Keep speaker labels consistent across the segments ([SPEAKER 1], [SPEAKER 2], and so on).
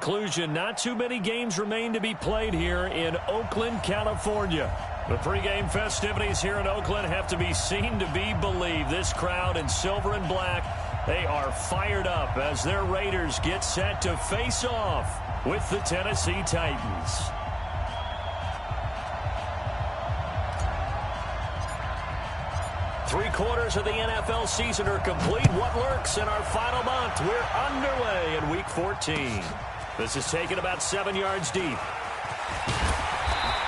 [SPEAKER 1] Conclusion, not too many games remain to be played here in Oakland, California. The pregame festivities here in Oakland have to be seen to be believed. This crowd in silver and black, they are fired up as their Raiders get set to face off with the Tennessee Titans. Three-quarters of the NFL season are complete. What lurks in our final month? We're underway in Week 14. This is taken about 7 yards deep.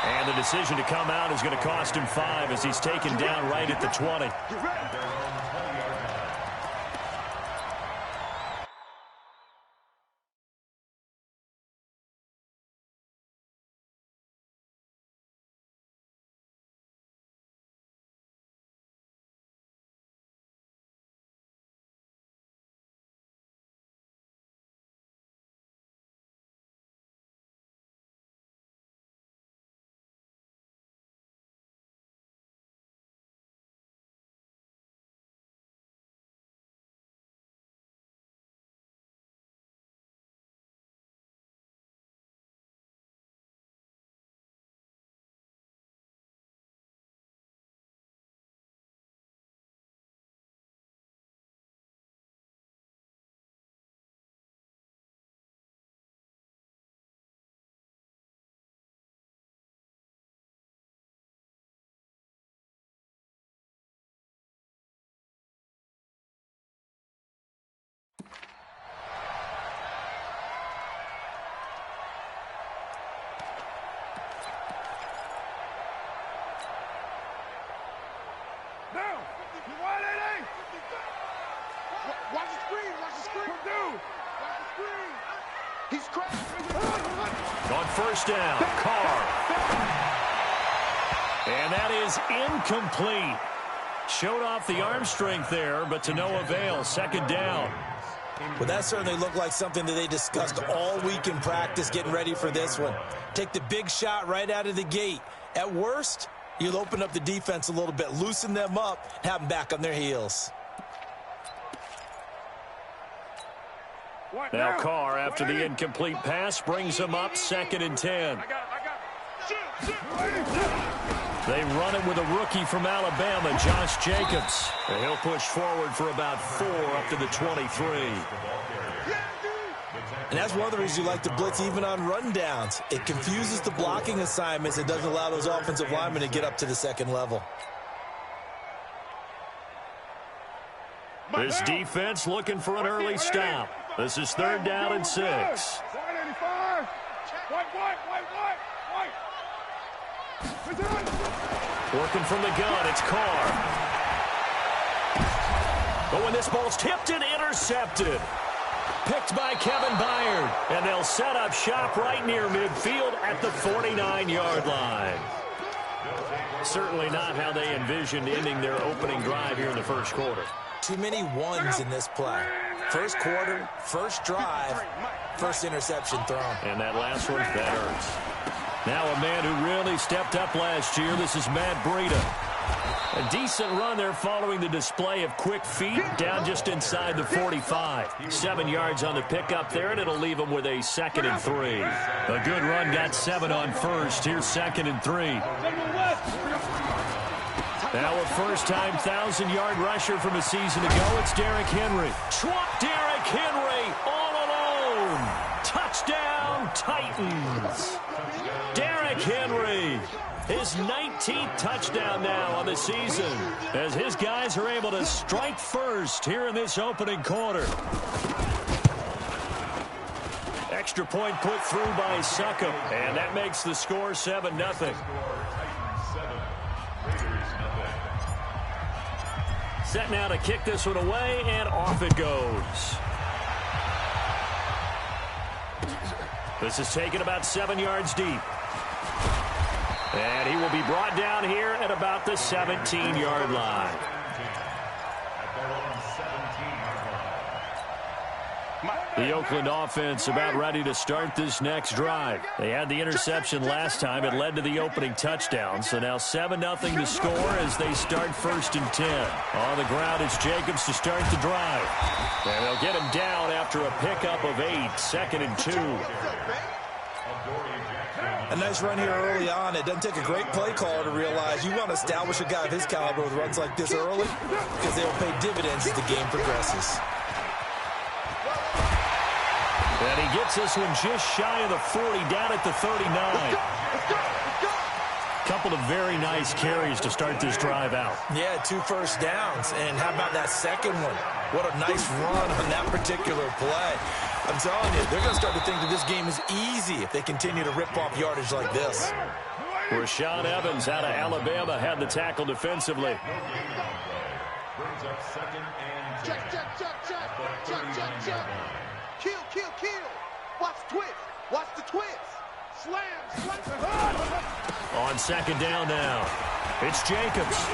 [SPEAKER 1] And the decision to come out is going to cost him 5 as he's taken down right at the 20.
[SPEAKER 2] Watch the screen, watch the screen. Dude, watch the screen. He's crazy.
[SPEAKER 1] On first down, Carr. And that is incomplete. Showed off the arm strength there, but to no avail. Second down.
[SPEAKER 3] Well, that certainly looked like something that they discussed all week in practice getting ready for this one. Take the big shot right out of the gate. At worst, you'll open up the defense a little bit, loosen them up, have them back on their heels.
[SPEAKER 1] Now Carr, after the incomplete pass, brings him up 2nd and 10. They run it with a rookie from Alabama, Josh Jacobs. And he'll push forward for about 4 up to the 23.
[SPEAKER 3] And that's one of the reasons you like to blitz even on rundowns. It confuses the blocking assignments. It doesn't allow those offensive linemen to get up to the second level.
[SPEAKER 1] This defense looking for an early stop. This is 3rd down and 6. Working from the gun, it's Carr. But when this ball's tipped and intercepted. Picked by Kevin Byard. And they'll set up shop right near midfield at the 49-yard line. Certainly not how they envisioned ending their opening drive here in the first quarter.
[SPEAKER 3] Too many ones in this play. First quarter, first drive, first interception thrown.
[SPEAKER 1] And that last one, that hurts. Now a man who really stepped up last year. This is Matt Breida. A decent run there following the display of quick feet down just inside the 45. 7 yards on the pickup there, and it'll leave him with a 2nd and 3. A good run got 7 on first. Here's 2nd and 3. Now a first-time 1,000-yard rusher from a season ago. It's Derrick Henry. Derrick Henry all alone. Touchdown, Titans. Derrick Henry. His 19th touchdown now on the season as his guys are able to strike first here in this opening quarter. Extra point put through by Succop, and that makes the score 7-0. Set now to kick this one away, and off it goes. This is taken about 7 yards deep. And he will be brought down here at about the 17-yard line. The Oakland offense about ready to start this next drive. They had the interception last time. It led to the opening touchdown. So now 7-0 to score as they start 1st and 10. On the ground, it's Jacobs to start the drive. And they'll get him down after a pickup of 8. 2nd and 2.
[SPEAKER 3] A nice run here early on. It doesn't take a great play caller to realize you want to establish a guy of his caliber with runs like this early because they will pay dividends as the game progresses.
[SPEAKER 1] And he gets this one just shy of the 40, down at the 39. Couple of very nice carries to start this drive out.
[SPEAKER 3] Yeah, 2 first downs. And how about that second one? What a nice run on that particular play. I'm telling you, they're going to start to think that this game is easy if they continue to rip off yardage like this.
[SPEAKER 1] Rashaan Evans out of Alabama had the tackle defensively.
[SPEAKER 2] Check. Kill. Watch the twist. Slam.
[SPEAKER 1] On 2nd down now, it's Jacobs.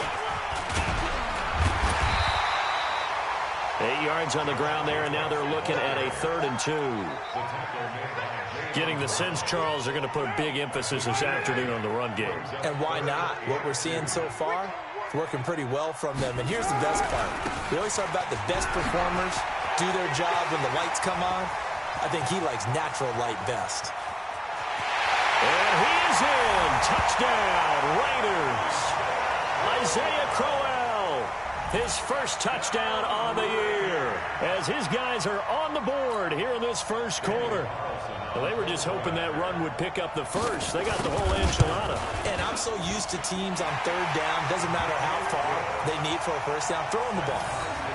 [SPEAKER 1] 8 yards on the ground there, and now they're looking at a 3rd and 2. Getting the sense, Charles, they're going to put a big emphasis this afternoon on the run game.
[SPEAKER 3] And why not? What we're seeing so far, it's working pretty well from them. And here's the best part. We always talk about the best performers do their job when the lights come on. I think he likes natural light best.
[SPEAKER 1] And he is in. Touchdown, Raiders. Isaiah Crowell, his first touchdown on the year, as his guys are on the board here in this first quarter. Well, they were just hoping that run would pick up the first. They got the whole enchilada.
[SPEAKER 3] And I'm so used to teams on 3rd down, doesn't matter how far they need for a first down, throwing the ball.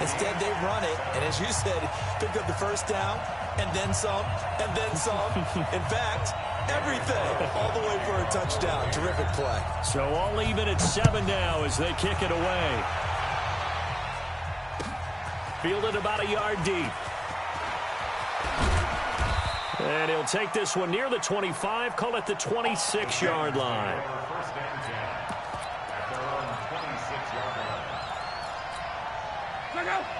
[SPEAKER 3] Instead, they run it, and as you said, picked up the first down, and then some, and then some. In fact, everything, all the way for a touchdown. Terrific play.
[SPEAKER 1] So all even at 7 now as they kick it away. Fielded about a yard deep. And he'll take this one near the 25, call it the 26-yard line.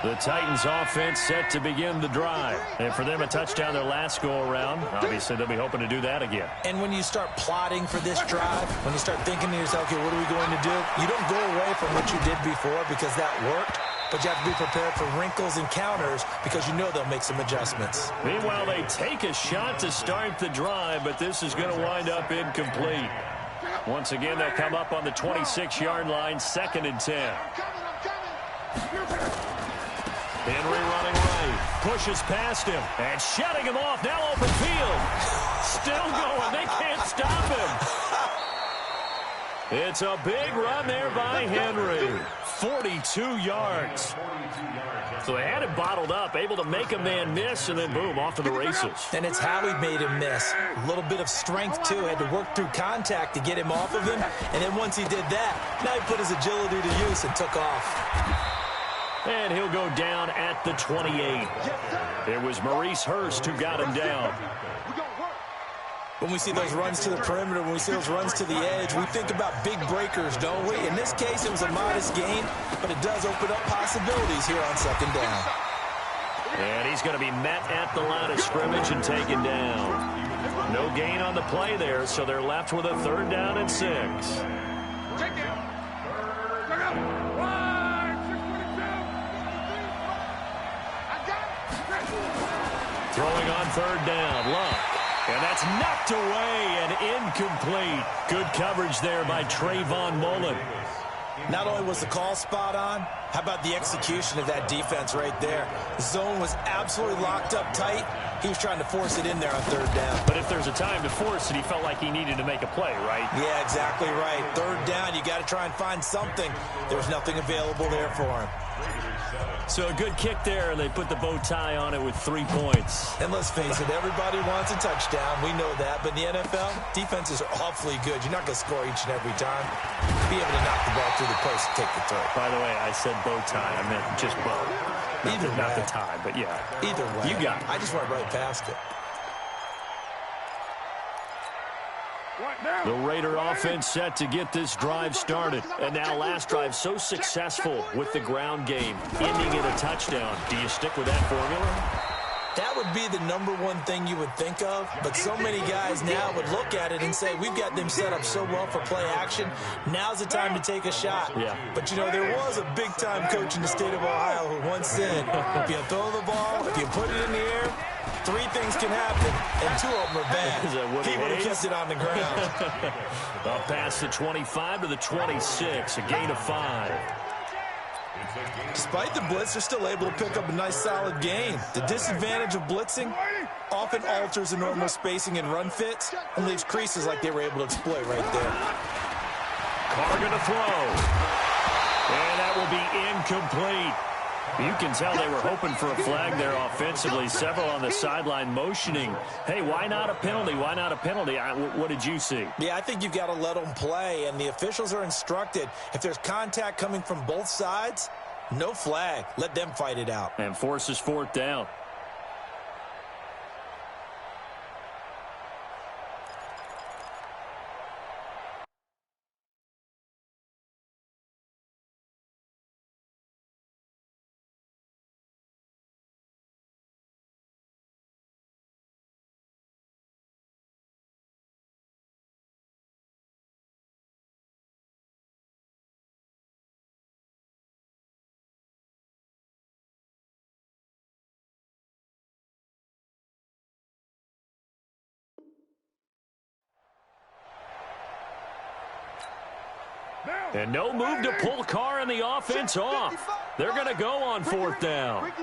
[SPEAKER 1] The Titans offense set to begin the drive. And for them, a touchdown their last go-around. Obviously, they'll be hoping to do that again.
[SPEAKER 3] And when you start plotting for this drive, when you start thinking to yourself, okay, what are we going to do? You don't go away from what you did before because that worked. But you have to be prepared for wrinkles and counters because you know they'll make some adjustments.
[SPEAKER 1] Meanwhile, they take a shot to start the drive, but this is going to wind up incomplete. Once again, they'll come up on the 26-yard line, 2nd and 10. Henry running right, pushes past him, and shutting him off, now open field. Still going, they can't stop him. It's a big run there by Henry, 42 yards. So they had it bottled up, able to make a man miss, and then boom, off to the races.
[SPEAKER 3] And it's how he made him miss. A little bit of strength, too. Had to work through contact to get him off of him. And then once he did that, now he put his agility to use and took off.
[SPEAKER 1] And he'll go down at the 28. It was Maurice Hurst who got him down.
[SPEAKER 3] When we see those runs to the perimeter, when we see those runs to the edge, we think about big breakers, don't we? In this case, it was a modest gain, but it does open up possibilities here on 2nd down.
[SPEAKER 1] And he's going to be met at the line of scrimmage and taken down. No gain on the play there, so they're left with a 3rd down and 6. Throwing on 3rd down, Luck. And that's knocked away and incomplete. Good coverage there by Trayvon Mullen.
[SPEAKER 3] Not only was the call spot on, how about the execution of that defense right there? The zone was absolutely locked up tight. He was trying to force it in there on 3rd down.
[SPEAKER 1] But if there's a time to force it, he felt like he needed to make a play, right?
[SPEAKER 3] Yeah, exactly right. 3rd down, you got to try and find something. There was nothing available there for him.
[SPEAKER 1] So a good kick there, and they put the bow tie on it with 3 points.
[SPEAKER 3] And let's face it, everybody wants a touchdown. We know that. But in the NFL, defenses are awfully good. You're not going to score each and every time. Be able to knock the ball through the post and take the throw.
[SPEAKER 1] By the way, I said bow tie. I meant just bow. Not the tie, but yeah.
[SPEAKER 3] Either way.
[SPEAKER 1] You got it.
[SPEAKER 3] I just went right past it.
[SPEAKER 1] The Raider offense set to get this drive started. And now last drive so successful with the ground game, ending in a touchdown. Do you stick with that formula?
[SPEAKER 3] That would be the #1 thing you would think of, but so many guys now would look at it and say, we've got them set up so well for play action. Now's the time to take a shot.
[SPEAKER 1] Yeah.
[SPEAKER 3] But, you know, there was a big-time coach in the state of Ohio who once said, if you throw the ball, if you put it in the air, 3 things can happen, and 2 of them are bad. He would have kept it on the ground.
[SPEAKER 1] Up past the 25 to the 26, a gain of 5.
[SPEAKER 3] Despite the blitz, they're still able to pick up a nice, solid gain. The disadvantage of blitzing often alters the normal spacing and run fits and leaves creases like they were able to exploit right there.
[SPEAKER 1] Carr going to throw. And that will be incomplete. You can tell they were hoping for a flag there offensively. Several on the sideline motioning, hey, why not a penalty? Why not a penalty? What did you see?
[SPEAKER 3] Yeah, I think you've got to let them play, and the officials are instructed. If there's contact coming from both sides, no flag. Let them fight it out.
[SPEAKER 1] And forces 4th down. And no move to pull Carr and the offense off. They're going to go on 4th down.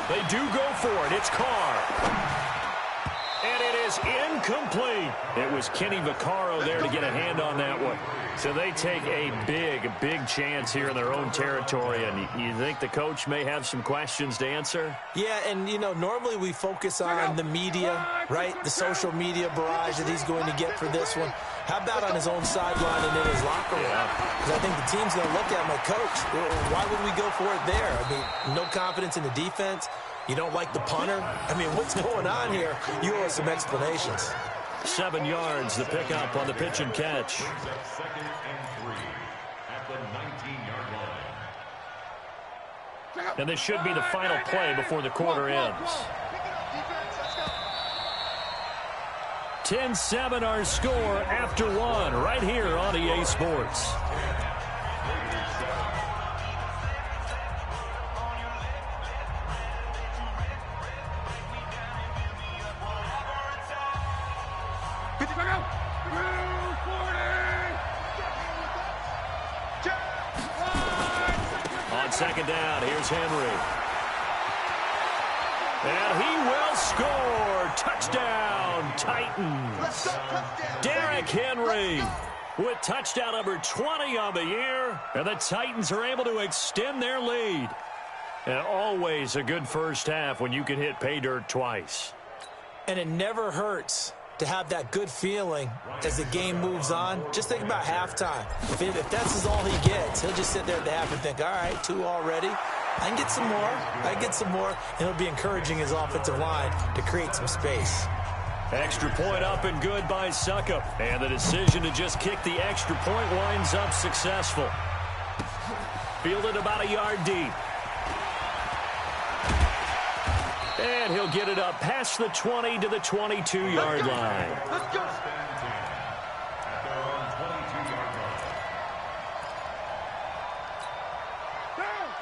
[SPEAKER 1] They do go for it. It's Carr. And it is incomplete. It was Kenny Vaccaro there to get a hand on that one. So they take a big chance here in their own territory. And you think the coach may have some questions to answer?
[SPEAKER 3] Yeah, and, you know, normally we focus on the media, right? The social media barrage that he's going to get for this one. How about on his own sideline and in his locker room? Because I think the team's going to look at him like, Coach, why would we go for it there? I mean, no confidence in the defense. You don't like the punter? I mean, what's going on here? You owe us some explanations.
[SPEAKER 1] 7 yards, the pickup on the pitch and catch. And this should be the final play before the quarter ends. 10-7 our score after 1 right here on EA Sports. On 2nd down, here's Henry. And he will score. Touchdown, Titans. Derrick Henry with touchdown number 20 on the year. And the Titans are able to extend their lead. And always a good first half when you can hit pay dirt twice.
[SPEAKER 3] And it never hurts to have that good feeling as the game moves on. Just think about halftime. If that's all he gets, he'll just sit there at the half and think, all right, 2 already. I can get some more. I can get some more. And it'll be encouraging his offensive line to create some space.
[SPEAKER 1] Extra point up and good by Suckup. And the decision to just kick the extra point winds up successful. Fielded about a yard deep. And he'll get it up past the 20 to the 22-yard line.
[SPEAKER 2] Let's go.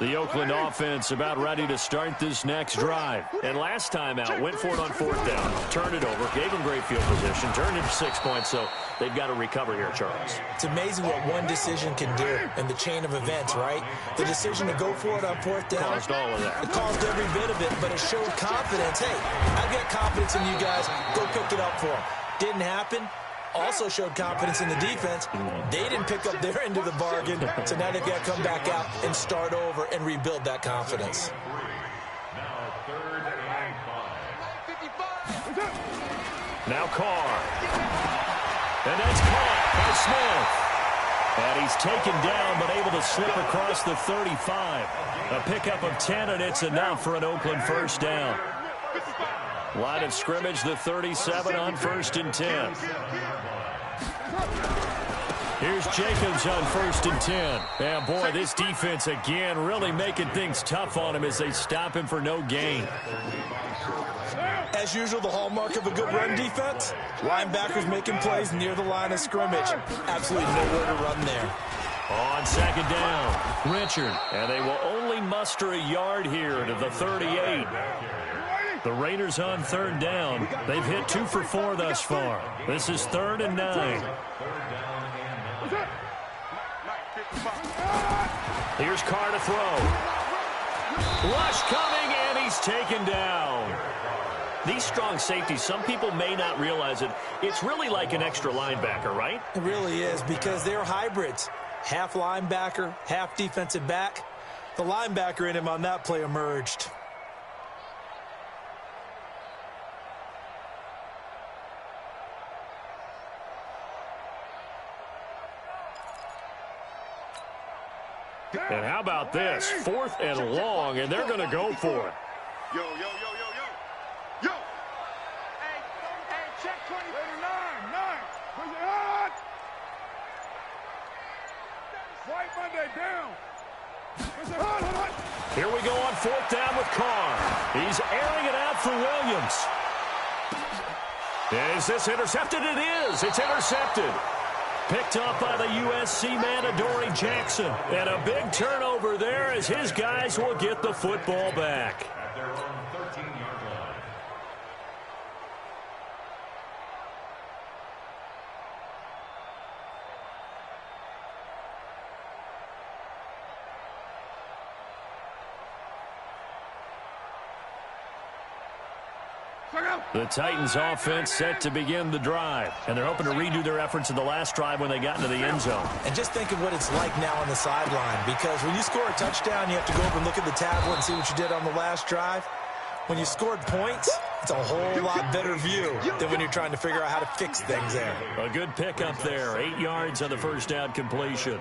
[SPEAKER 1] The Oakland offense about ready to start this next drive. And last time out, went for it on 4th down, turned it over, gave them great field position, turned it 6 points, so they've got to recover here, Charles.
[SPEAKER 3] It's amazing what one decision can do in the chain of events, right? The decision to go for it on 4th down.
[SPEAKER 1] Caused all of that.
[SPEAKER 3] It caused every bit of it, but it showed confidence. Hey, I've got confidence in you guys. Go pick it up for them. Didn't happen. Also showed confidence in the defense. They didn't pick up their end of the bargain, so now they've got to come back out and start over and rebuild that confidence.
[SPEAKER 1] Now Carr. And that's caught by Smith. And he's taken down but able to slip across the 35. A pickup of 10, and it's enough for an Oakland first down. Line of scrimmage, the 37 on 1st and 10. Here's Jacobs on 1st and 10. And boy, this defense again really making things tough on him as they stop him for no gain.
[SPEAKER 3] As usual, the hallmark of a good run defense, linebackers making plays near the line of scrimmage. Absolutely nowhere to run there.
[SPEAKER 1] On 2nd down, Richard. And they will only muster a yard here to the 38. The Raiders on 3rd down. They've hit 2 for 4 thus far. This is 3rd and 9. Here's Carr to throw. Rush coming, and he's taken down. These strong safeties, some people may not realize it. It's really like an extra linebacker, right?
[SPEAKER 3] It really is, because they're hybrids. Half linebacker, half defensive back. The linebacker in him on that play emerged.
[SPEAKER 1] And how about this? 4th and long, and they're going to go for it.
[SPEAKER 2] Yo. Hey, check 29. Push it hard. White Monday down. Push it hard.
[SPEAKER 1] Here we go on 4th down with Carr. He's airing it out for Williams. Is this intercepted? It is. It's intercepted. Picked off by the USC man, Adoree Jackson. And a big turnover there as his guys will get the football back. The Titans offense set to begin the drive, and they're hoping to redo their efforts in the last drive when they got into the end zone.
[SPEAKER 3] And just think of what it's like now on the sideline, because when you score a touchdown, you have to go over and look at the tablet and see what you did on the last drive. When you scored points, it's a whole lot better view than when you're trying to figure out how to fix things there.
[SPEAKER 1] A good pickup there, 8 yards on the first down completion.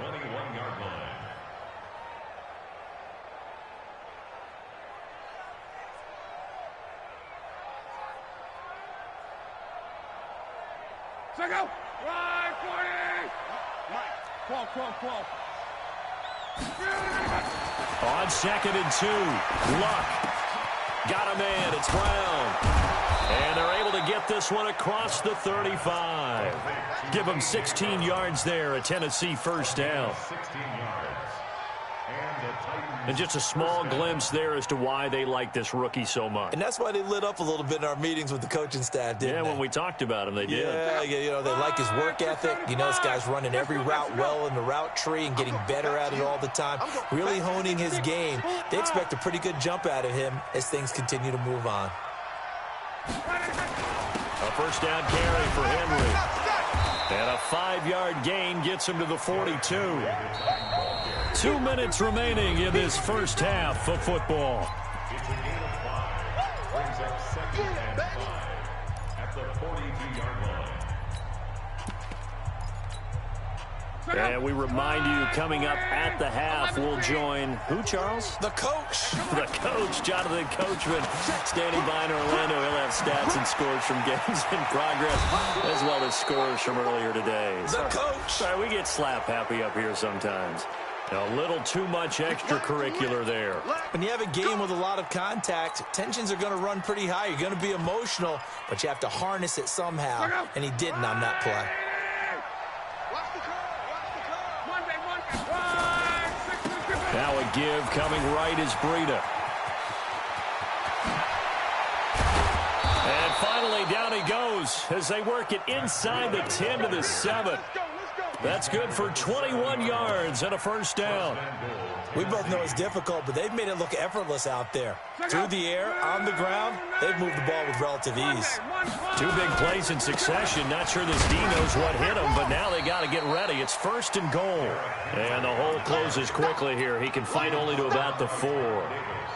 [SPEAKER 2] Check out. Right, 40. Mike, 12.
[SPEAKER 1] On 2nd and 2, Luck. Got a man, it's Brown. And they're able to get this one across the 35. Give them 16 yards there, a Tennessee first down. And just a small glimpse there as to why they like this rookie so much.
[SPEAKER 3] And that's why they lit up a little bit in our meetings with the coaching staff, didn't they?
[SPEAKER 1] Yeah, when we talked about him, they did.
[SPEAKER 3] Yeah, you know, they like his work ethic. You know, this guy's running every route well in the route tree and getting better at it all the time, really honing his game. They expect a pretty good jump out of him as things continue to move on.
[SPEAKER 1] A first down carry for Henry. And a 5-yard gain gets him to the 42. 2 minutes remaining in this first half of football. And we remind you, coming up at the half, we'll join who, Charles?
[SPEAKER 3] The coach.
[SPEAKER 1] The coach, Jonathan Coachman, standing by in Orlando. He'll have stats and scores from games in progress, as well as scores from earlier today.
[SPEAKER 3] The coach.
[SPEAKER 1] Sorry, we get slap happy up here sometimes. A little too much extracurricular there.
[SPEAKER 3] When you have a game with a lot of contact, tensions are going to run pretty high. You're going to be emotional, but you have to harness it somehow, and he didn't on that play.
[SPEAKER 1] Now a give coming right is Breida. And finally down he goes as they work it inside the 10 to the 7. That's good for 21 yards and a first down.
[SPEAKER 3] We both know it's difficult, but they've made it look effortless out there. Through the air, on the ground, they've moved the ball with relative ease.
[SPEAKER 1] 2 big plays in succession. Not sure this D knows what hit him, but now they got to get ready. It's 1st and goal. And the hole closes quickly here. He can fight only to about the 4.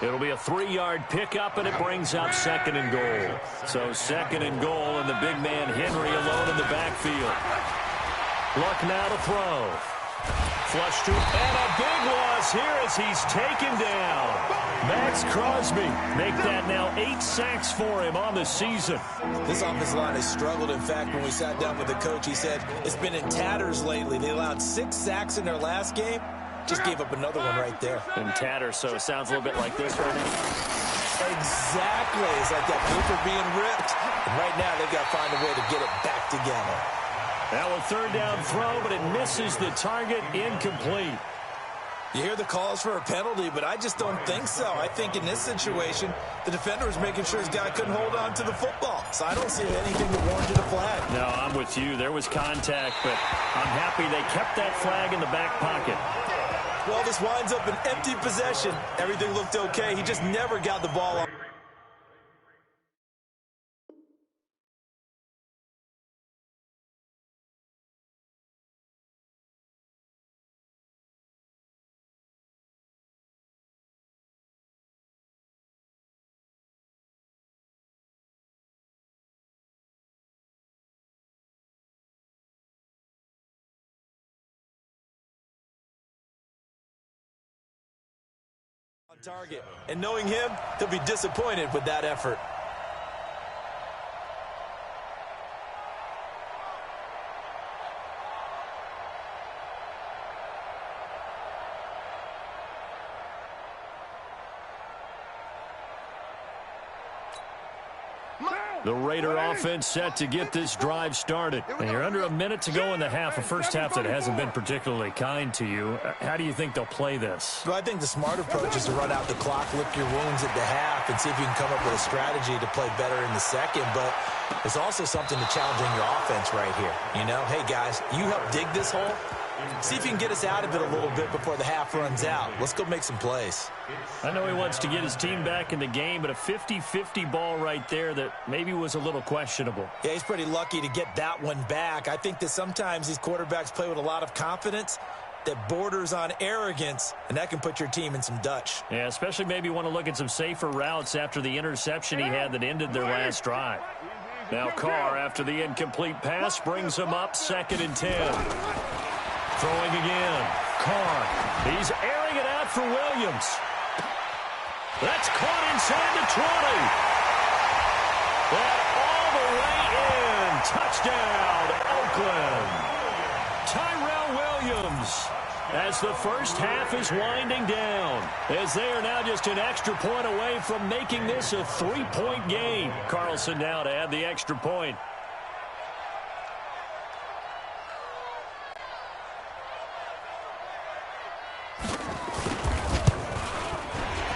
[SPEAKER 1] It'll be a 3-yard pickup, and it brings out 2nd and goal. So 2nd and goal, and the big man Henry alone in the backfield. Luck now to throw. Flush to, and a big loss here as he's taken down. Max Crosby make that now 8 sacks for him on the season.
[SPEAKER 3] This offensive line has struggled. In fact, when we sat down with the coach, he said it's been in tatters lately. They allowed 6 sacks in their last game. Just gave up another one right there.
[SPEAKER 1] In tatters, so it sounds a little bit like this right now.
[SPEAKER 3] Exactly. It's like that paper being ripped. And right now, they've got to find a way to get it back together.
[SPEAKER 1] Now a third down throw, but it misses the target, incomplete.
[SPEAKER 3] You hear the calls for a penalty, but I just don't think so. I think in this situation, the defender was making sure his guy couldn't hold on to the football. So I don't see anything that warranted a flag.
[SPEAKER 1] No, I'm with you. There was contact, but I'm happy they kept that flag in the back pocket.
[SPEAKER 3] Well, this winds up an empty possession. Everything looked okay. He just never got the ball on. Target. And knowing him, he'll be disappointed with that effort.
[SPEAKER 1] The Raider offense set to get this drive started. And you're under a minute to go in the half, a first half that hasn't been particularly kind to you. How do you think they'll play this?
[SPEAKER 3] Well, I think the smart approach is to run out the clock, lick your wounds at the half, and see if you can come up with a strategy to play better in the second. But there's also something to challenging your offense right here. You know, hey, guys, you help dig this hole. See if you can get us out of it a little bit before the half runs out. Let's go make some plays.
[SPEAKER 1] I know he wants to get his team back in the game, but a 50-50 ball right there that maybe was a little questionable.
[SPEAKER 3] Yeah, he's pretty lucky to get that one back. I think that sometimes these quarterbacks play with a lot of confidence that borders on arrogance, and that can put your team in some Dutch.
[SPEAKER 1] Yeah, especially maybe want to look at some safer routes after the interception he had that ended their last drive. Now Carr, after the incomplete pass, brings him up 2nd and 10. Throwing again. Carr. He's airing it out for Williams. That's caught inside the 20. That all the way in. Touchdown, Oakland. Tyrell Williams, as the first half is winding down, as they are now just an extra point away from making this a 3-point game. Carlson now to add the extra point.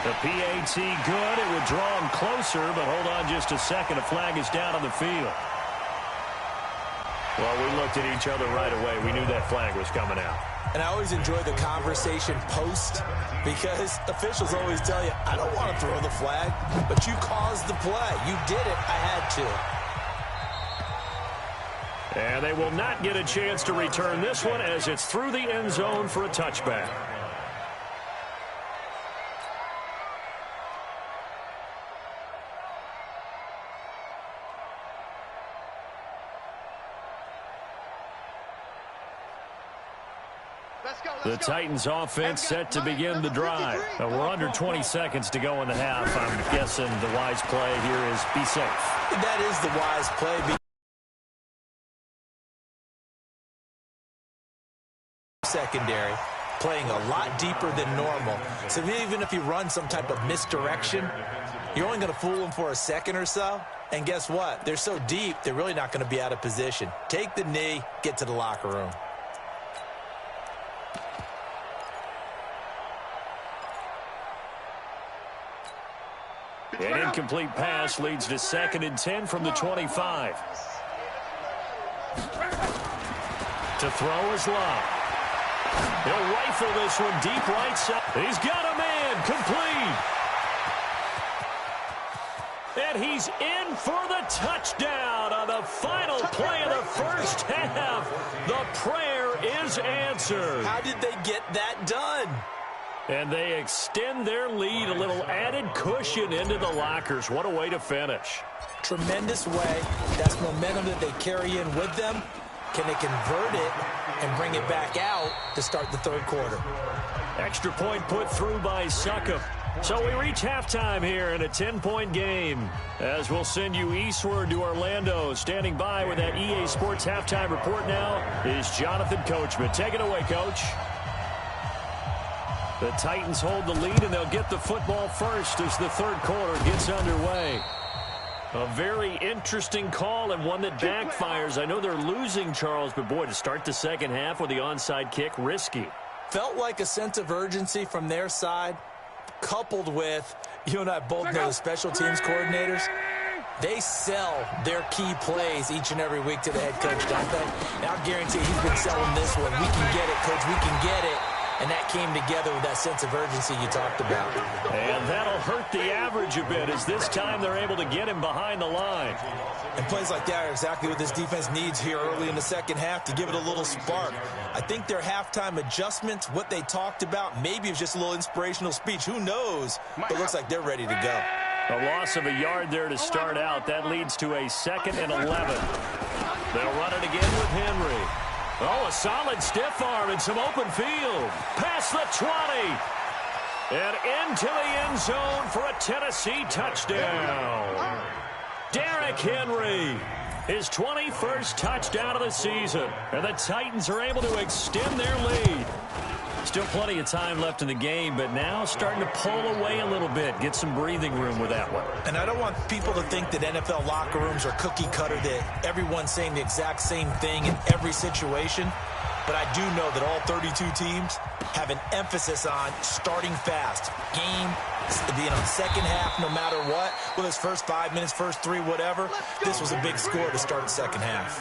[SPEAKER 1] The PAT good. It would draw him closer, but hold on just a second. A flag is down on the field. Well, we looked at each other right away. We knew that flag was coming out.
[SPEAKER 3] And I always enjoy the conversation post because officials always tell you, I don't want to throw the flag, but you caused the play. You did it. I had to.
[SPEAKER 1] And they will not get a chance to return this one as it's through the end zone for a touchback. The Titans offense set to begin the drive. We're under 20 seconds to go in the half. I'm guessing the wise play here is be safe.
[SPEAKER 3] That is the wise play. Secondary, playing a lot deeper than normal. So even if you run some type of misdirection, you're only going to fool them for a second or so. And guess what? They're so deep, they're really not going to be out of position. Take the knee, get to the locker room.
[SPEAKER 1] An incomplete pass leads to 2nd and 10 from the 25. To throw is Love. He'll rifle this one deep right side. He's got a man complete. And he's in for the touchdown on the final play of the first half. The prayer is answered.
[SPEAKER 3] How did they get that done?
[SPEAKER 1] And they extend their lead, a little added cushion into the lockers. What a way to finish.
[SPEAKER 3] Tremendous way. That's momentum that they carry in with them. Can they convert it and bring it back out to start the third quarter.
[SPEAKER 1] Extra point put through by Succop. So we reach halftime here in a 10-point game. As we'll send you eastward to Orlando. Standing by with that EA Sports halftime report now is Jonathan Coachman. Take it away, Coach. The Titans hold the lead, and they'll get the football first as the third quarter gets underway. A very interesting call and one that backfires. I know they're losing, Charles, but boy, to start the second half with the onside kick, risky.
[SPEAKER 3] Felt like a sense of urgency from their side, coupled with, you and I both know the special teams coordinators, they sell their key plays each and every week to the head coach, don't they? And I'll guarantee he's been selling this one. We can get it, coach, we can get it. And that came together with that sense of urgency you talked about.
[SPEAKER 1] And that'll hurt the average a bit as this time they're able to get him behind the line.
[SPEAKER 3] And plays like that are exactly what this defense needs here early in the second half to give it a little spark. I think their halftime adjustments, what they talked about, maybe it was just a little inspirational speech. Who knows? But it looks like they're ready to go.
[SPEAKER 1] A loss of a yard there to start out. That leads to a 2nd and 11. They'll run it again with Henry. Oh, a solid stiff arm and some open field. Past the 20. And into the end zone for a Tennessee touchdown. Derrick Henry, his 21st touchdown of the season. And the Titans are able to extend their lead. Still plenty of time left in the game, but now starting to pull away a little bit. Get some breathing room with that one.
[SPEAKER 3] And I don't want people to think that NFL locker rooms are cookie cutter, that everyone's saying the exact same thing in every situation. But I do know that all 32 teams have an emphasis on starting fast. Game, being on second half no matter what. Whether it's first 5 minutes, first 3, whatever. This was a big score to start the second half.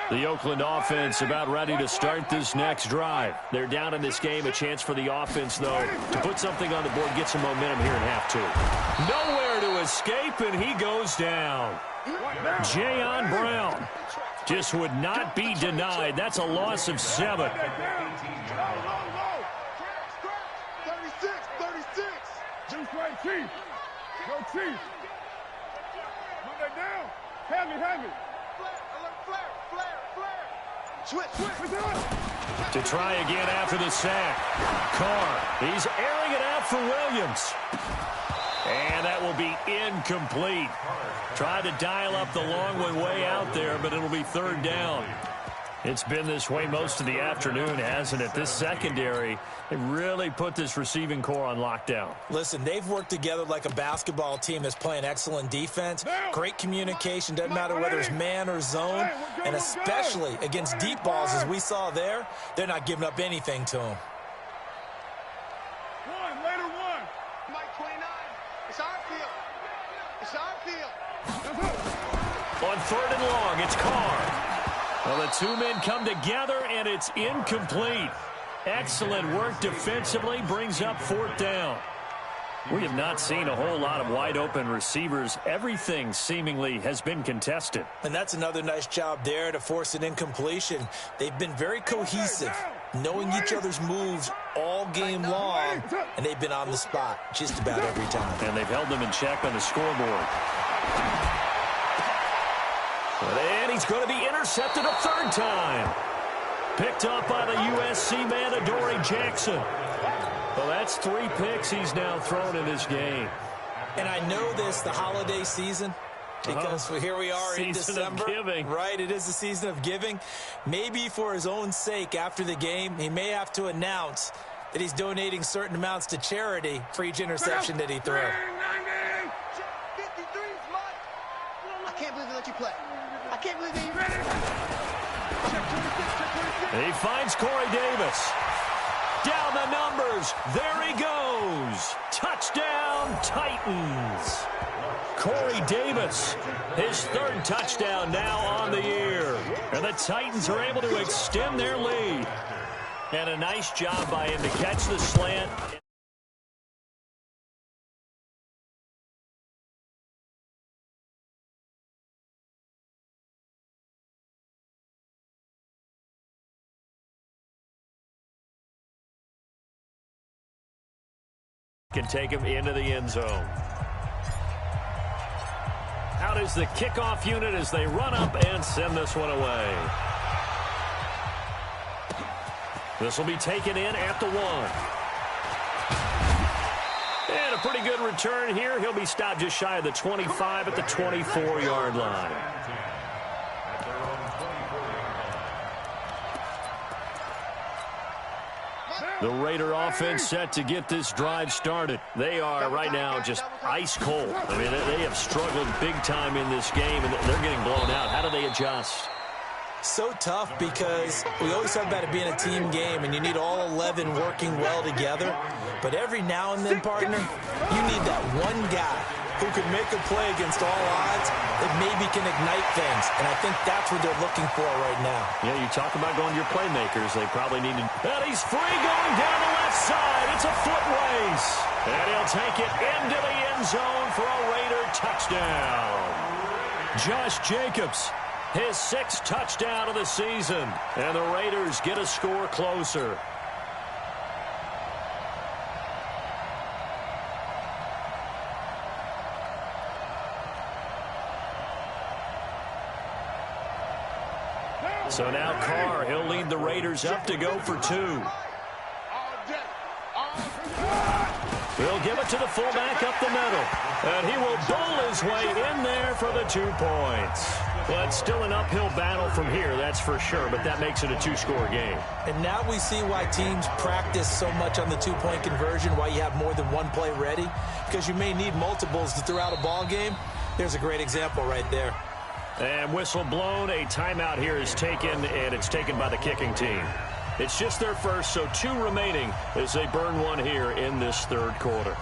[SPEAKER 1] The Oakland offense about ready to start this next drive. They're down in this game. A chance for the offense, though, to put something on the board, get some momentum here in half two. Nowhere to escape, and he goes down. Jayon Brown just would not be denied. That's a loss of 7.
[SPEAKER 2] 36, 36. Just right, Chief. Go, Chief. Put that down. Heavy. Switch.
[SPEAKER 1] To try again after the sack. Carr, he's airing it out for Williams. And that will be incomplete. Tried to dial up the long one way out there, but it'll be third down. It's been this way most of the afternoon, hasn't it? This secondary, they really put this receiving core on lockdown.
[SPEAKER 3] Listen, they've worked together like a basketball team that's playing excellent defense. Great communication, doesn't matter whether it's man or zone. And especially against deep balls, as we saw there, they're not giving up anything to them.
[SPEAKER 2] Later one. Mike 29. It's our field.
[SPEAKER 1] On 3rd and long, it's Carr. Well, the two men come together, and it's incomplete. Excellent work defensively, brings up 4th down. We have not seen a whole lot of wide-open receivers. Everything seemingly has been contested.
[SPEAKER 3] And that's another nice job there to force an incompletion. They've been very cohesive, knowing each other's moves all game long, and they've been on the spot just about every time.
[SPEAKER 1] And they've held them in check on the scoreboard. And he's going to be intercepted a 3rd time. Picked up by the USC man, Adoree Jackson. Well, that's 3 picks he's now thrown in this game.
[SPEAKER 3] And I know this, the holiday season, because here we are in December.
[SPEAKER 1] Season of giving.
[SPEAKER 3] Right, it is the season of giving. Maybe for his own sake after the game, he may have to announce that he's donating certain amounts to charity for each interception that he threw.
[SPEAKER 2] I can't believe they let you play. I can't believe they ready.
[SPEAKER 1] He finds Corey Davis. Down the numbers. There he goes. Touchdown, Titans. Corey Davis, his 3rd touchdown now on the year. And the Titans are able to extend their lead. And a nice job by him to catch the slant. Can take him into the end zone. Out out as the kickoff unit as they run up and send this one away. This will be taken in at the 1. And a pretty good return here. He'll be stopped just shy of the 25 at the 24-yard line. The Raider offense set to get this drive started. They are right now just ice cold. I mean, they have struggled big time in this game, and they're getting blown out. How do they adjust?
[SPEAKER 3] So tough because we always talk about it being a team game, and you need all 11 working well together. But every now and then, partner, you need that one guy who can make a play against all odds that maybe can ignite things. And I think that's what they're looking for right now.
[SPEAKER 1] Yeah, you talk about going to your playmakers. They probably need to. And he's free going down the left side. It's a foot race. And he'll take it into the end zone for a Raider touchdown. Josh Jacobs, his 6th touchdown of the season. And the Raiders get a score closer. So now Carr, he'll lead the Raiders up to go for 2. He'll give it to the fullback up the middle. And he will bowl his way in there for the 2 points. But still an uphill battle from here, that's for sure. But that makes it a 2-score game.
[SPEAKER 3] And now we see why teams practice so much on the 2-point conversion, why you have more than one play ready. Because you may need multiples throughout a ball game. There's a great example right there.
[SPEAKER 1] And whistle blown, a timeout here is taken, and it's taken by the kicking team. It's just their first, so 2 remaining as they burn one here in this 3rd quarter.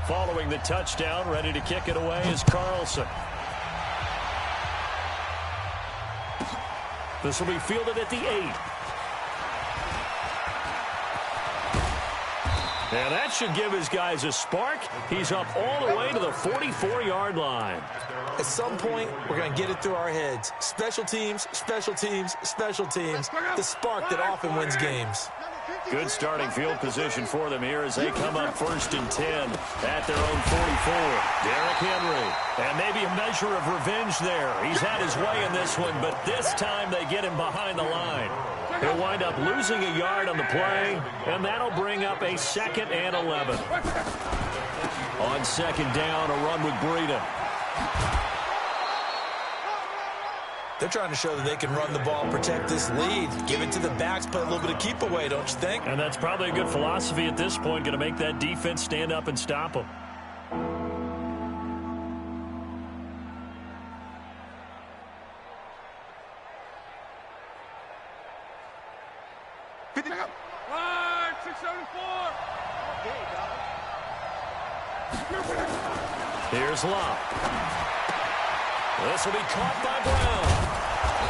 [SPEAKER 1] Following the touchdown, ready to kick it away is Carlson. This will be fielded at the 8. And that should give his guys a spark. He's up all the way to the 44-yard line.
[SPEAKER 3] At some point, we're going to get it through our heads. Special teams, special teams, special teams. The spark that often wins games.
[SPEAKER 1] Good starting field position for them here as they come up 1st and 10 at their own 44. Derrick Henry. And maybe a measure of revenge there. He's had his way in this one, but this time they get him behind the line. He'll wind up losing a yard on the play, and that'll bring up a 2nd and 11. On 2nd down, a run with Breida.
[SPEAKER 3] They're trying to show that they can run the ball, protect this lead, give it to the backs, play a little bit of keep away, don't you think?
[SPEAKER 1] And that's probably a good philosophy at this point, going to make that defense stand up and stop them. Here's Love. This will be caught by Brown.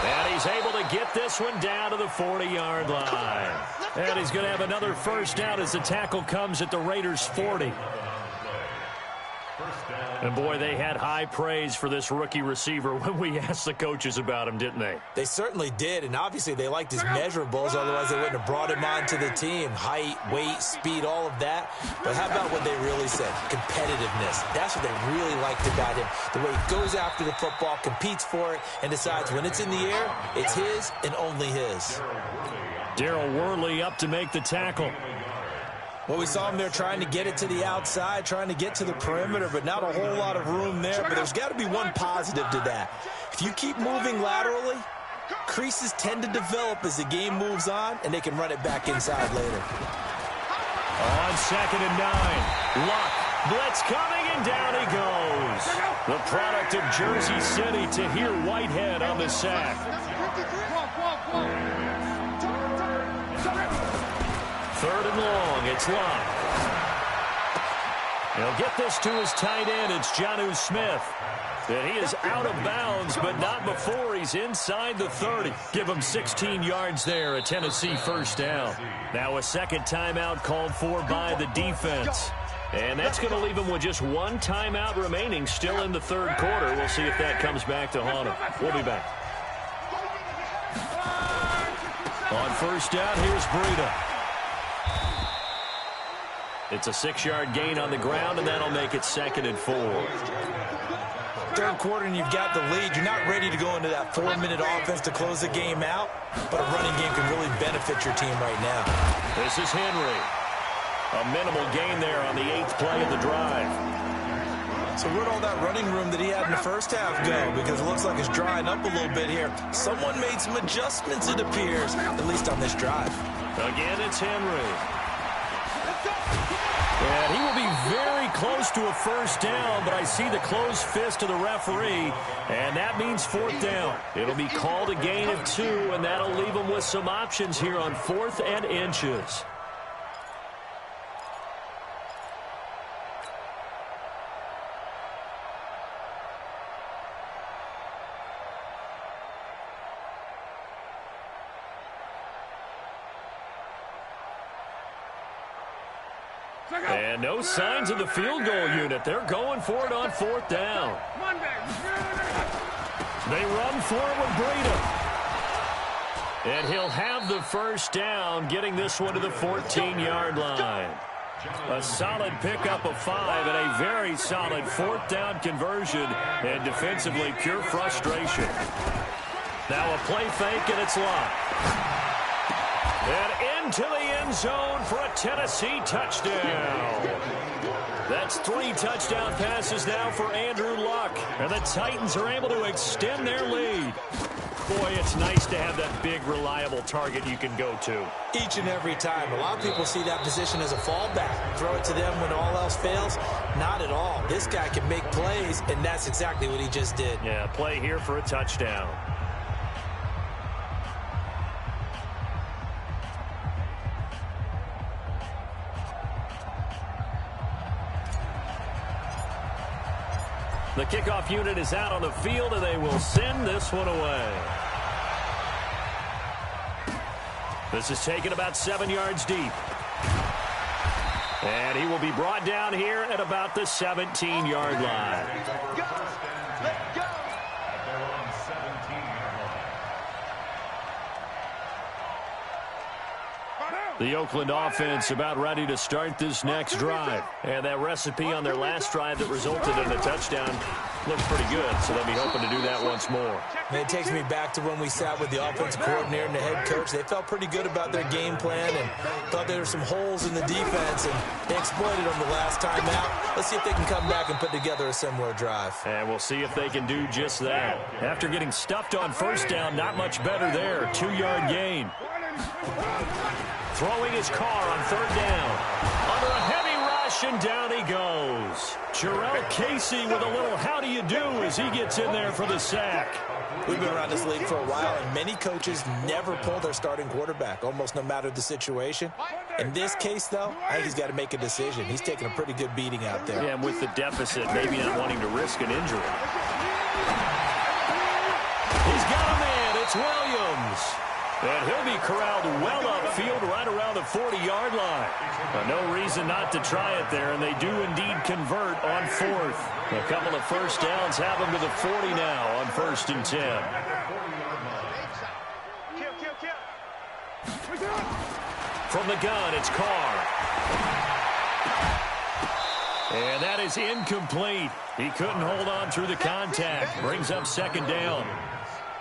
[SPEAKER 1] And he's able to get this one down to the 40-yard line. And he's going to have another first down as the tackle comes at the Raiders' 40. And, boy, they had high praise for this rookie receiver when we asked the coaches about him, didn't they?
[SPEAKER 3] They certainly did, and obviously they liked his measurables, otherwise they wouldn't have brought him onto the team. Height, weight, speed, all of that. But how about what they really said? Competitiveness. That's what they really liked about him. The way he goes after the football, competes for it, and decides when it's in the air, it's his and only his.
[SPEAKER 1] Darryl Worley up to make the tackle.
[SPEAKER 3] Well, we saw him there trying to get it to the outside, trying to get to the perimeter, but not a whole lot of room there. But there's got to be one positive to that. If you keep moving laterally, creases tend to develop as the game moves on, and they can run it back inside later.
[SPEAKER 1] On 2nd and 9, Luck. Blitz coming, and down he goes. The product of Jersey City, Tahir Whitehead on the sack. 3rd and long, it's Love. He'll get this to his tight end, it's Jonnu Smith. And he is out of bounds, but not before he's inside the 30. Give him 16 yards there, a Tennessee first down. Now a 2nd timeout called for by the defense. And that's going to leave him with just 1 timeout remaining still in the 3rd quarter. We'll see if that comes back to haunt him. We'll be back. On 1st down, here's Breida. It's a 6-yard gain on the ground, and that'll make it 2nd and 4.
[SPEAKER 3] Third quarter and you've got the lead. You're not ready to go into that 4-minute offense to close the game out, but a running game can really benefit your team right now.
[SPEAKER 1] This is Henry. A minimal gain there on the 8th play of the drive.
[SPEAKER 3] So where'd all that running room that he had in the first half go? Because it looks like it's drying up a little bit here. Someone made some adjustments, it appears, at least on this drive.
[SPEAKER 1] Again, it's Henry. And he will be very close to a first down, but I see the closed fist of the referee, and that means 4th down. It'll be called a gain of 2, and that'll leave them with some options here on 4th and inches. And no signs of the field goal unit. They're going for it on 4th down. They run for it with Breida. And he'll have the first down, getting this one to the 14-yard line. A solid pickup of 5 and a very solid 4th down conversion. And defensively, pure frustration. Now a play fake, and it's locked. And into the end zone for a Tennessee touchdown. That's 3 touchdown passes now for Andrew Luck. And the Titans are able to extend their lead. Boy, it's nice to have that big, reliable target you can go to.
[SPEAKER 3] Each and every time. A lot of people see that position as a fallback. Throw it to them when all else fails. Not at all. This guy can make plays, and that's exactly what he just did.
[SPEAKER 1] Yeah, play here for a touchdown. The kickoff unit is out on the field, and they will send this one away. This is taken about 7 yards deep. And he will be brought down here at about the 17-yard line.
[SPEAKER 2] Let's go.
[SPEAKER 1] The Oakland offense about ready to start this next drive. And that recipe on their last drive that resulted in a touchdown looks pretty good, so they'll be hoping to do that once more.
[SPEAKER 3] And it takes me back to when we sat with the offensive coordinator and the head coach. They felt pretty good about their game plan and thought there were some holes in the defense, and they exploited them the last time out. Let's see if they can come back and put together a similar drive.
[SPEAKER 1] And we'll see if they can do just that. After getting stuffed on first down, not much better there. 2-yard gain. Throwing his car on 3rd down. Under a heavy rush, and down he goes. Jarrell Casey with a little how do you do as he gets in there for the sack.
[SPEAKER 3] We've been around this league for a while, and many coaches never pull their starting quarterback, almost no matter the situation. In this case, though, I think he's got to make a decision. He's taking a pretty good beating out there.
[SPEAKER 1] Yeah, and with the deficit, maybe not wanting to risk an injury. He's got a man. It's Williams. And he'll be corralled well upfield right around the 40-yard line. No reason not to try it there, and they do indeed convert on 4th. A couple of first downs have them to the 40 now on 1st and 10. From the gun, it's Carr. And that is incomplete. He couldn't hold on through the contact. Brings up 2nd down.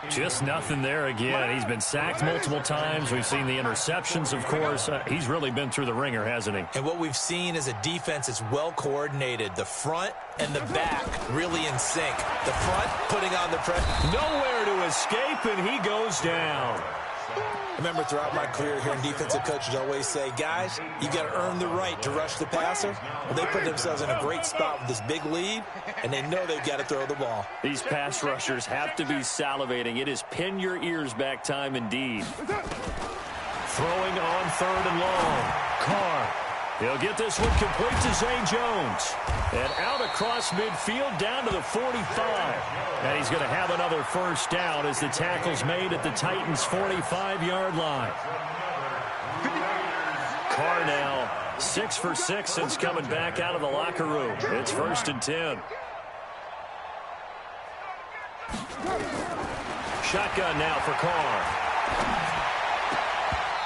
[SPEAKER 1] Just nothing there again. He's been sacked multiple times. We've seen the interceptions, of course. He's really been through the ringer, hasn't he?
[SPEAKER 3] And what we've seen is a defense that's well coordinated. The front and the back really in sync. The front putting on the pressure.
[SPEAKER 1] Nowhere to escape, and he goes down.
[SPEAKER 3] I remember throughout my career hearing defensive coaches always say, guys, you got to earn the right to rush the passer. Well, they put themselves in a great spot with this big lead, and they know they've got to throw the ball.
[SPEAKER 1] These pass rushers have to be salivating. It is pin your ears back time indeed. Throwing on 3rd and long. Carr. He'll get this one complete to Zay Jones. And out across midfield down to the 45. And he's going to have another first down as the tackle's made at the Titans' 45-yard line. Carr now 6 for 6 since coming back out of the locker room. It's 1st and 10. Shotgun now for Carr.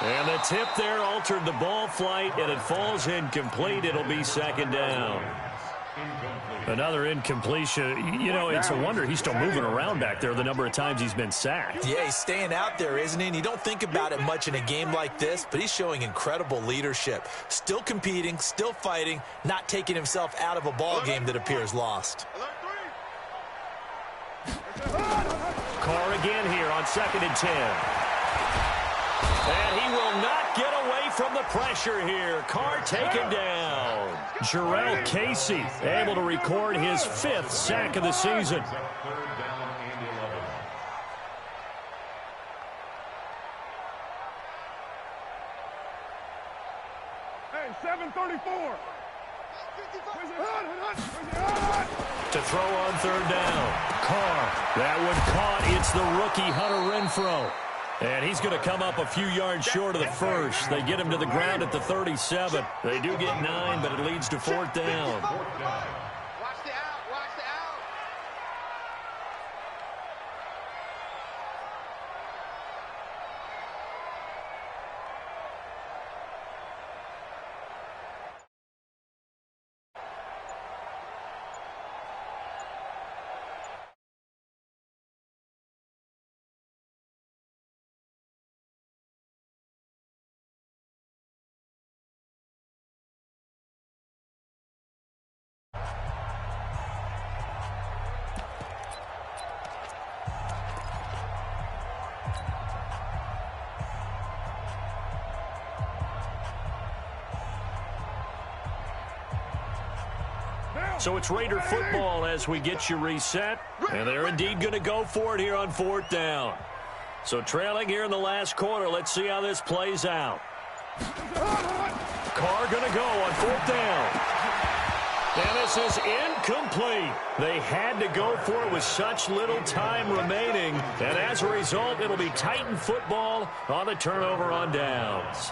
[SPEAKER 1] And the tip there altered the ball flight, and it falls incomplete. It'll be second down. Another incompletion. You know, it's a wonder he's still moving around back there the number of times he's been sacked.
[SPEAKER 3] Yeah, he's staying out there, isn't he? And you don't think about it much in a game like this, but he's showing incredible leadership. Still competing, still fighting, not taking himself out of a ball game that appears lost.
[SPEAKER 1] Carr again here on 2nd and 10. And he will not get away from the pressure here. Carr taken down. Jarrell Casey able to record his 5th sack of the season.
[SPEAKER 2] Hey, 7:34.
[SPEAKER 1] To throw on 3rd down. Carr. That one caught. It's the rookie Hunter Renfrow. And he's going to come up a few yards short of the first. They get him to the ground at the 37. They do get 9, but it leads to 4th down.
[SPEAKER 4] Watch the out. Watch the out.
[SPEAKER 1] So it's Raider football as we get you reset. And they're indeed going to go for it here on 4th down. So trailing here in the last quarter. Let's see how this plays out. Carr going to go on 4th down. And this is incomplete. They had to go for it with such little time remaining. And as a result, it'll be Titan football on the turnover on downs.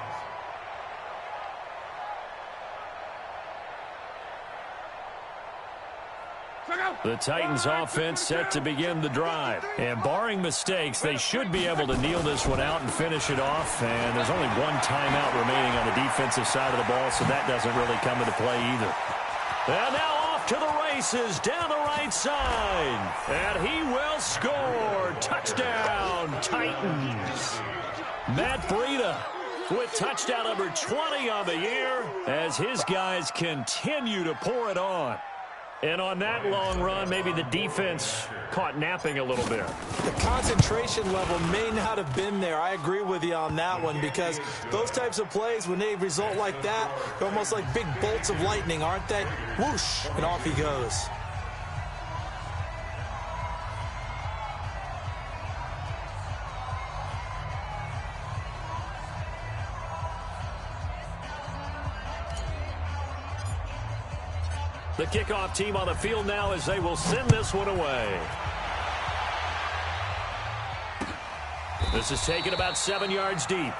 [SPEAKER 1] The Titans offense set to begin the drive. And barring mistakes, they should be able to kneel this one out and finish it off. And there's only one timeout remaining on the defensive side of the ball, so that doesn't really come into play either. And now off to the races down the right side. And he will score. Touchdown, Titans. Matt Breida with touchdown number 20 on the year as his guys continue to pour it on. And on that long run, maybe the defense caught napping a little bit.
[SPEAKER 3] The concentration level may not have been there. I agree with you on that one because those types of plays, when they result like that, they're almost like big bolts of lightning, aren't they? Whoosh, and off he goes.
[SPEAKER 1] The kickoff team on the field now as they will send this one away. This is taken about 7 yards deep.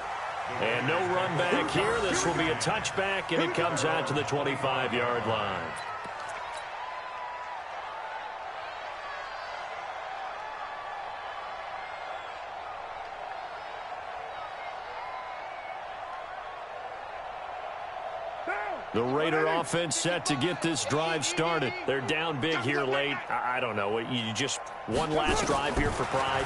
[SPEAKER 1] And no run back here. This will be a touchback, and it comes out to the 25-yard line. The Raider offense set to get this drive started. They're down big here late. I don't know. You just one last drive here for pride?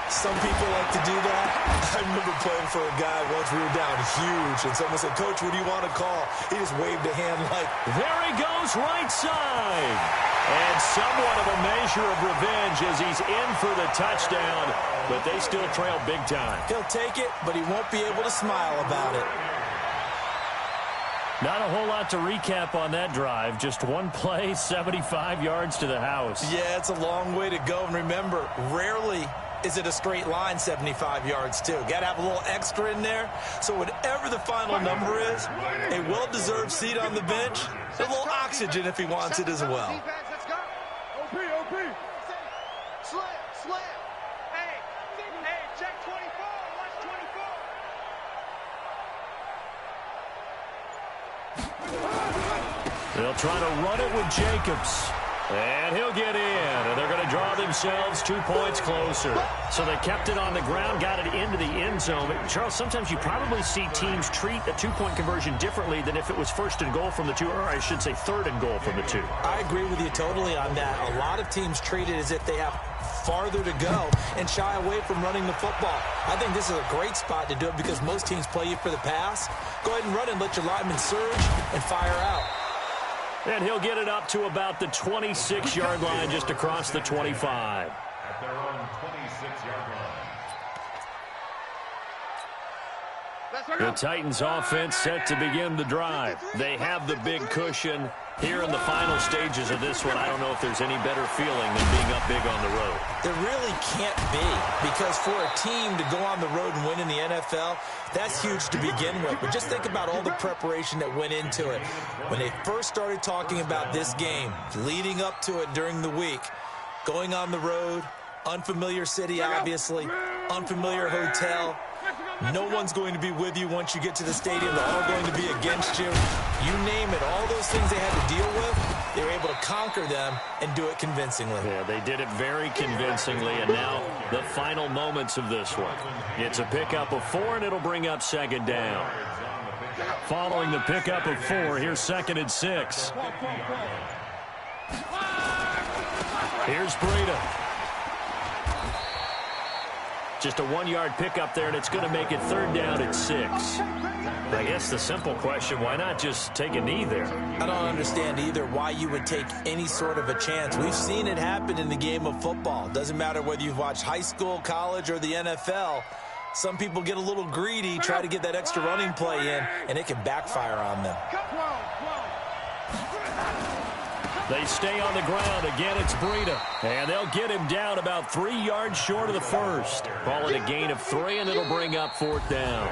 [SPEAKER 3] Some people like to do that. I remember playing for a guy once. We were down huge, and someone said, "Coach, what do you want to call?" He just waved a hand like,
[SPEAKER 1] there he goes, right side. And somewhat of a measure of revenge as he's in for the touchdown, but they still trail big time.
[SPEAKER 3] He'll take it, but he won't be able to smile about it.
[SPEAKER 1] Not a whole lot to recap on that drive. Just one play, 75 yards to the house.
[SPEAKER 3] Yeah, it's a long way to go. And remember, rarely is it a straight line 75 yards, too. Got to have a little extra in there. So whatever the final number is, a well-deserved seat on the bench, a little oxygen if he wants it as well.
[SPEAKER 4] Let's go.
[SPEAKER 2] OP.
[SPEAKER 4] Slam. Hey, check 24. Watch 24.
[SPEAKER 1] They'll try to run it with Jacobs. And he'll get in. And they're going to draw the themselves 2 points closer. So they kept it on the ground, got it into the end zone. Charles, sometimes you probably see teams treat a two-point conversion differently than if it was first and goal from the 2, or I should say third and goal from the 2.
[SPEAKER 3] I agree with you totally on that. A lot of teams treat it as if they have farther to go and shy away from running the football. I think this is a great spot to do it because most teams play you for the pass. Go ahead and run and let your linemen surge and fire out.
[SPEAKER 1] And he'll get it up to about the 26-yard line, just across the 25.
[SPEAKER 5] At their own 26-yard line.
[SPEAKER 1] The Titans offense set to begin the drive. They have the big cushion. Here in the final stages of this one, I don't know if there's any better feeling than being up big on the road.
[SPEAKER 3] There really can't be, because for a team to go on the road and win in the NFL, that's huge to begin with. But just think about all the preparation that went into it. When they first started talking about this game, leading up to it during the week, going on the road, unfamiliar city, obviously, unfamiliar hotel. No one's going to be with you once you get to the stadium. They're all going to be against you. You name it. All those things they had to deal with, they were able to conquer them and do it convincingly.
[SPEAKER 1] Yeah, they did it very convincingly, and now the final moments of this one. It's a pickup of 4, and it'll bring up second down. Following the pickup of 4, here's 2nd and 6. Here's Breida. Just a 1-yard pickup there, and it's going to make it 3rd down at 6. I guess the simple question, why not just take a knee there?
[SPEAKER 3] I don't understand either why you would take any sort of a chance. We've seen it happen in the game of football. Doesn't matter whether you've watched high school, college, or the NFL. Some people get a little greedy, try to get that extra running play in, and it can backfire on them.
[SPEAKER 1] They stay on the ground. Again, it's Breida. And they'll get him down about 3 yards short of the first. Call it a gain of 3, and it'll bring up 4th down.